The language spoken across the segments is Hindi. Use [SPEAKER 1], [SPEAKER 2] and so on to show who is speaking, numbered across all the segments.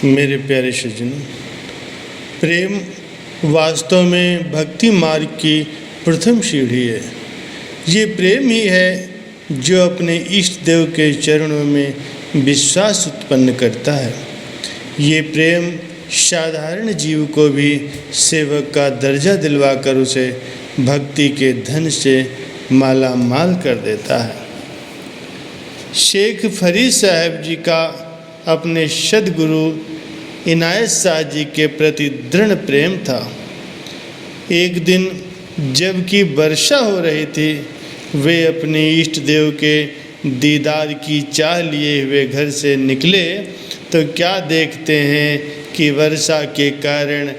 [SPEAKER 1] मेरे प्यारे सज्जनों, प्रेम वास्तव में भक्ति मार्ग की प्रथम सीढ़ी है। ये प्रेम ही है जो अपने इष्ट देव के चरणों में विश्वास उत्पन्न करता है। ये प्रेम साधारण जीव को भी सेवक का दर्जा दिलवाकर उसे भक्ति के धन से माला माल कर देता है। शेख फरीद साहब जी का अपने सद्गुरु इनायत शाह जी के प्रति दृढ़ प्रेम था। एक दिन जबकि वर्षा हो रही थी, वे अपने इष्ट देव के दीदार की चाह लिए हुए घर से निकले तो क्या देखते हैं कि वर्षा के कारण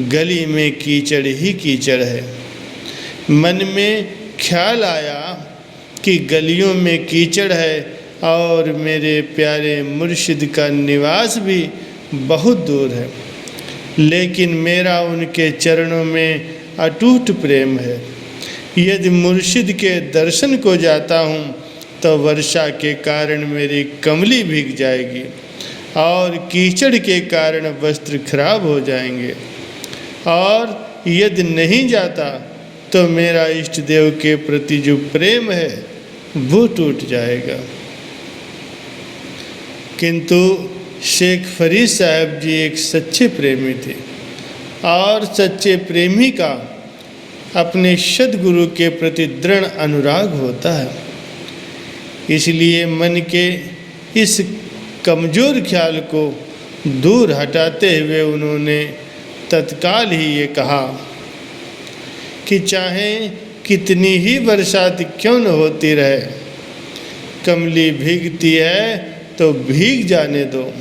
[SPEAKER 1] गली में कीचड़ ही कीचड़ है। मन में ख्याल आया कि गलियों में कीचड़ है और मेरे प्यारे मुर्शिद का निवास भी बहुत दूर है, लेकिन मेरा उनके चरणों में अटूट प्रेम है। यदि मुर्शिद के दर्शन को जाता हूँ तो वर्षा के कारण मेरी कमली भीग जाएगी और कीचड़ के कारण वस्त्र खराब हो जाएंगे, और यदि नहीं जाता तो मेरा इष्ट देव के प्रति जो प्रेम है वो टूट जाएगा। किंतु शेख फरीद साहब जी एक सच्चे प्रेमी थे, और सच्चे प्रेमी का अपने सद्गुरु के प्रति दृढ़ अनुराग होता है। इसलिए मन के इस कमज़ोर ख्याल को दूर हटाते हुए उन्होंने तत्काल ही ये कहा कि चाहे कितनी ही बरसात क्यों न होती रहे, कमली भीगती है तो भीग जाने दो,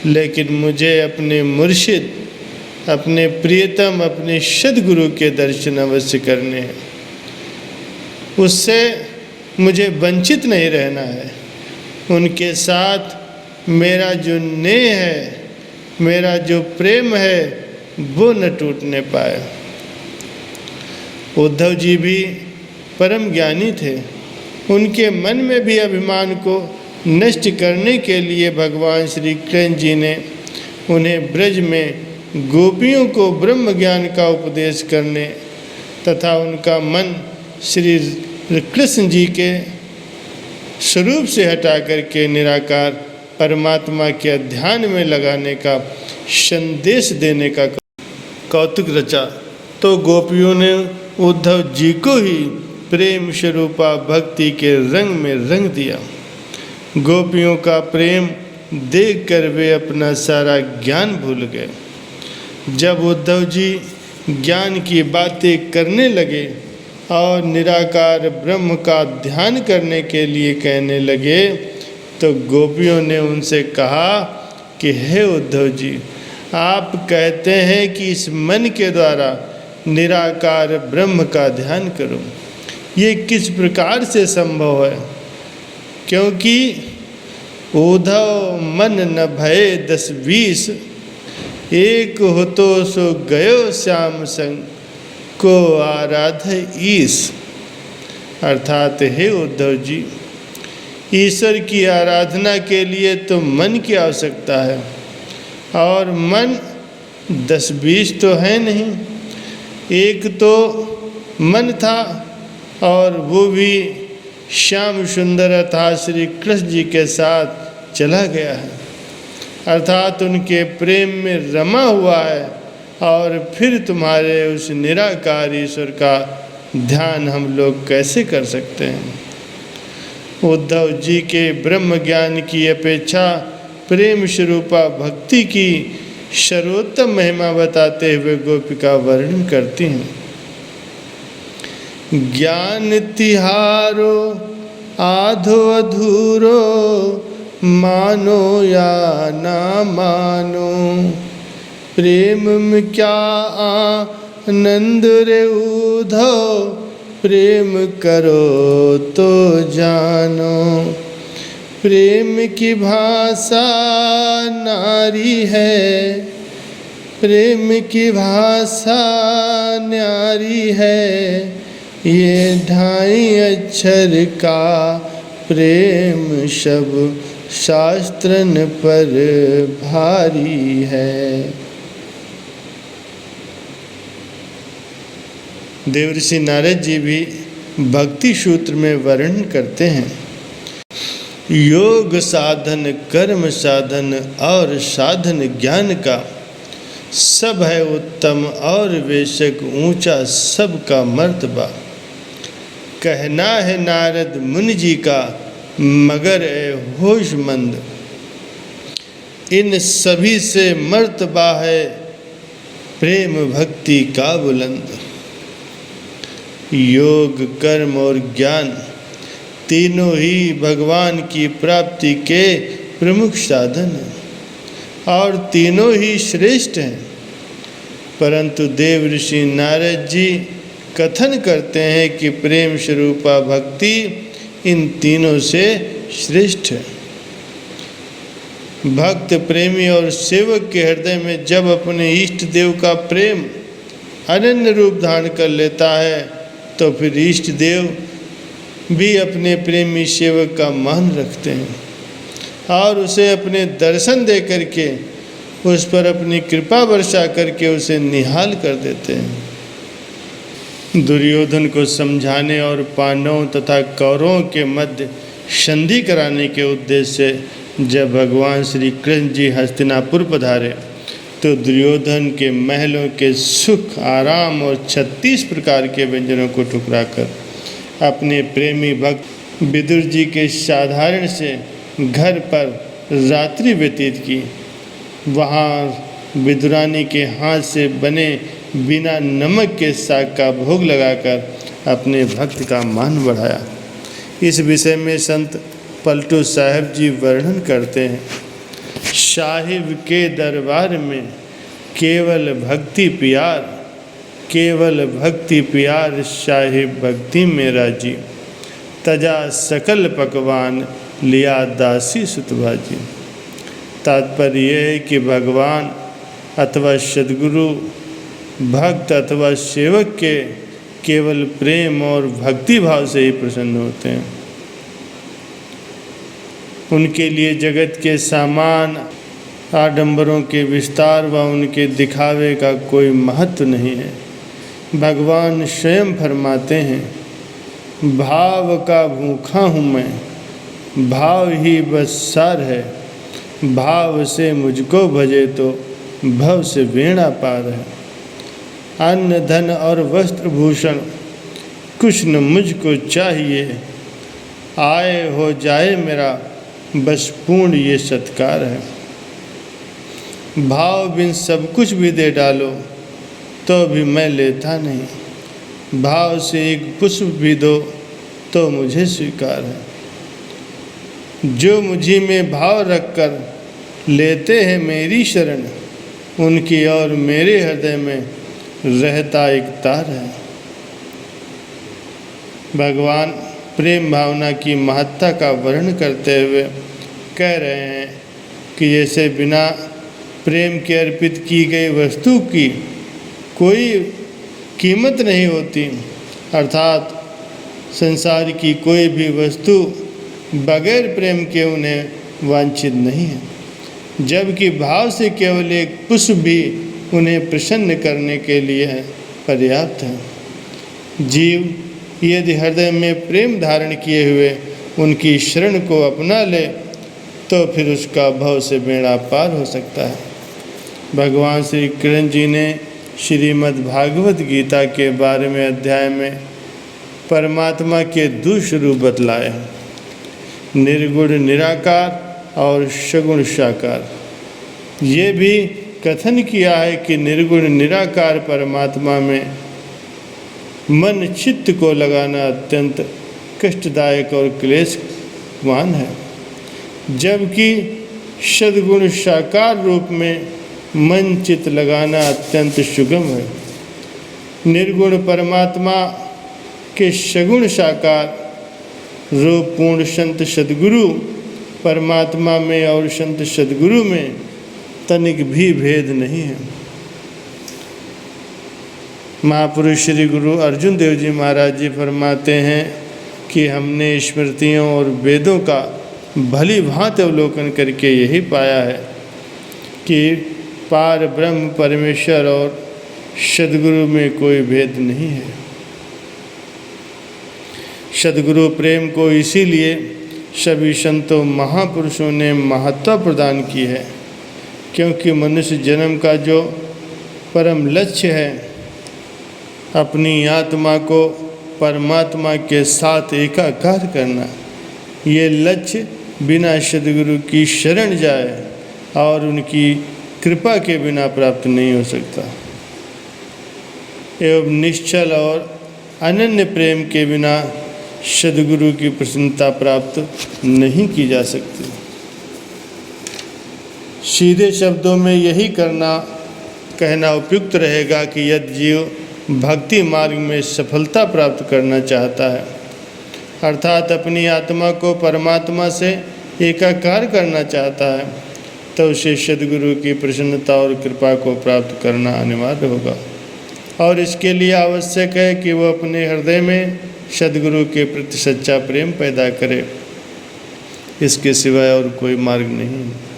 [SPEAKER 1] लेकिन मुझे अपने मुर्शिद, अपने प्रियतम, अपने सद्गुरु के दर्शन अवश्य करने हैं। उससे मुझे वंचित नहीं रहना है। उनके साथ मेरा जो नेह है, मेरा जो प्रेम है, वो न टूटने पाए। उद्धव जी भी परम ज्ञानी थे। उनके मन में भी अभिमान को नष्ट करने के लिए भगवान श्री कृष्ण जी ने उन्हें ब्रज में गोपियों को ब्रह्म ज्ञान का उपदेश करने तथा उनका मन श्री कृष्ण जी के स्वरूप से हटा करके निराकार परमात्मा के ध्यान में लगाने का संदेश देने का कौतुक रचा, तो गोपियों ने उद्धव जी को ही प्रेम स्वरूपा भक्ति के रंग में रंग दिया। गोपियों का प्रेम देखकर वे अपना सारा ज्ञान भूल गए। जब उद्धव जी ज्ञान की बातें करने लगे और निराकार ब्रह्म का ध्यान करने के लिए कहने लगे, तो गोपियों ने उनसे कहा कि हे उद्धव जी, आप कहते हैं कि इस मन के द्वारा निराकार ब्रह्म का ध्यान करो, ये किस प्रकार से संभव है? क्योंकि उद्धव मन न भये 10-20, एक हो तो सो गयो श्याम संग, को आराध ईश। अर्थात हे उद्धव जी, ईश्वर की आराधना के लिए तो मन की आवश्यकता है, और मन 10-20 तो है नहीं। एक तो मन था, और वो भी श्याम सुंदर अर्थात श्री कृष्ण जी के साथ चला गया है, अर्थात उनके प्रेम में रमा हुआ है। और फिर तुम्हारे उस निराकार ईश्वर का ध्यान हम लोग कैसे कर सकते हैं? उद्धव जी के ब्रह्म ज्ञान की अपेक्षा प्रेम स्वरूपा भक्ति की सर्वोत्तम महिमा बताते हुए गोपिका वर्णन करती हैं। ज्ञान तिहारो आधो अधूरो, मानो या ना मानो, प्रेम में क्या आनंद रे उद्धव, प्रेम करो तो जानो। प्रेम की भाषा नारी है, प्रेम की भाषा न्यारी है, ये 2.5 अक्षर का प्रेम सब शास्त्रन पर भारी है। देवर्षि नारद जी भी भक्ति सूत्र में वर्णन करते हैं, योग साधन कर्म साधन और साधन ज्ञान का सब है उत्तम और बेशक ऊंचा सबका मर्तबा। कहना है नारद मुनि जी का मगर ए होशमंद, इन सभी से मर्तबा है प्रेम भक्ति का बुलंद। योग कर्म और ज्ञान तीनों ही भगवान की प्राप्ति के प्रमुख साधन हैं और तीनों ही श्रेष्ठ हैं, परंतु देव ऋषि नारद जी कथन करते हैं कि प्रेम स्वरूपा भक्ति इन तीनों से श्रेष्ठ है। भक्त प्रेमी और सेवक के हृदय में जब अपने इष्ट देव का प्रेम अनन्य रूप धारण कर लेता है तो फिर इष्ट देव भी अपने प्रेमी सेवक का मान रखते हैं और उसे अपने दर्शन दे करके उस पर अपनी कृपा वर्षा करके उसे निहाल कर देते हैं। दुर्योधन को समझाने और पांडवों तथा कौरवों के मध्य संधि कराने के उद्देश्य से जब भगवान श्री कृष्ण जी हस्तिनापुर पधारे तो दुर्योधन के महलों के सुख आराम और 36 प्रकार के व्यंजनों को ठुकराकर अपने प्रेमी भक्त विदुर जी के साधारण से घर पर रात्रि व्यतीत की। वहाँ विदुरानी के हाथ से बने बिना नमक के साग का भोग लगाकर अपने भक्त का मान बढ़ाया। इस विषय में संत पलटू साहब जी वर्णन करते हैं, साहिब के दरबार में केवल भक्ति प्यार, केवल भक्ति प्यार साहिब भक्ति में राजी, तजा सकल पकवान लिया दासी सुतभाजी। तात्पर्य यह है कि भगवान अथवा सद्गुरु भक्त अथवा सेवक के केवल प्रेम और भक्ति भाव से ही प्रसन्न होते हैं। उनके लिए जगत के सामान आडंबरों के विस्तार व उनके दिखावे का कोई महत्व नहीं है। भगवान स्वयं फरमाते हैं, भाव का भूखा हूँ मैं, भाव ही बस सार है, भाव से मुझको भजे तो भव से बेड़ा पार है। अन्न धन और वस्त्र भूषण कुछ न मुझको चाहिए, आए हो जाए मेरा बस पूर्ण ये सत्कार है। भाव बिन सब कुछ भी दे डालो तो भी मैं लेता नहीं, भाव से एक पुष्प भी दो तो मुझे स्वीकार है। जो मुझी में भाव रखकर लेते हैं मेरी शरण, उनकी और मेरे हृदय में रहता एक तार है। भगवान प्रेम भावना की महत्ता का वर्णन करते हुए कह रहे हैं कि जैसे बिना प्रेम के अर्पित की गई वस्तु की कोई कीमत नहीं होती, अर्थात संसार की कोई भी वस्तु बगैर प्रेम के उन्हें वांछित नहीं है, जबकि भाव से केवल एक पुष्प भी उन्हें प्रसन्न करने के लिए पर्याप्त है। जीव यदि हृदय में प्रेम धारण किए हुए उनकी शरण को अपना ले तो फिर उसका भव से बेड़ा पार हो सकता है। भगवान श्री कृष्ण जी ने श्रीमद् भागवत गीता के 12वें अध्याय में परमात्मा के दो स्वरूप बतलाए हैं, निर्गुण निराकार और सगुण साकार। ये भी कथन किया है कि निर्गुण निराकार परमात्मा में मन चित्त को लगाना अत्यंत कष्टदायक और क्लेशवान है, जबकि सद्गुण साकार रूप में मन चित्त लगाना अत्यंत सुगम है। निर्गुण परमात्मा के सगुण साकार रूप पूर्ण संत सद्गुरु परमात्मा में और संत सद्गुरु में तनिक भी भेद नहीं है। महापुरुष श्री गुरु अर्जुन देव जी महाराज जी फरमाते हैं कि हमने स्मृतियों और वेदों का भली भांति अवलोकन करके यही पाया है कि पार ब्रह्म परमेश्वर और सद्गुरु में कोई भेद नहीं है। सद्गुरु प्रेम को इसीलिए सभी संतों महापुरुषों ने महत्व प्रदान की है, क्योंकि मनुष्य जन्म का जो परम लक्ष्य है, अपनी आत्मा को परमात्मा के साथ एकाकार करना, ये लक्ष्य बिना सद्गुरु की शरण जाए और उनकी कृपा के बिना प्राप्त नहीं हो सकता। एवं निश्चल और अनन्य प्रेम के बिना सद्गुरु की प्रसन्नता प्राप्त नहीं की जा सकती। सीधे शब्दों में यही कहना उपयुक्त रहेगा कि यदि जीव भक्ति मार्ग में सफलता प्राप्त करना चाहता है, अर्थात अपनी आत्मा को परमात्मा से एकाकार करना चाहता है, तो उसे सद्गुरु की प्रसन्नता और कृपा को प्राप्त करना अनिवार्य होगा। और इसके लिए आवश्यक है कि वह अपने हृदय में सद्गुरु के प्रति सच्चा प्रेम पैदा करे। इसके सिवाय और कोई मार्ग नहीं है।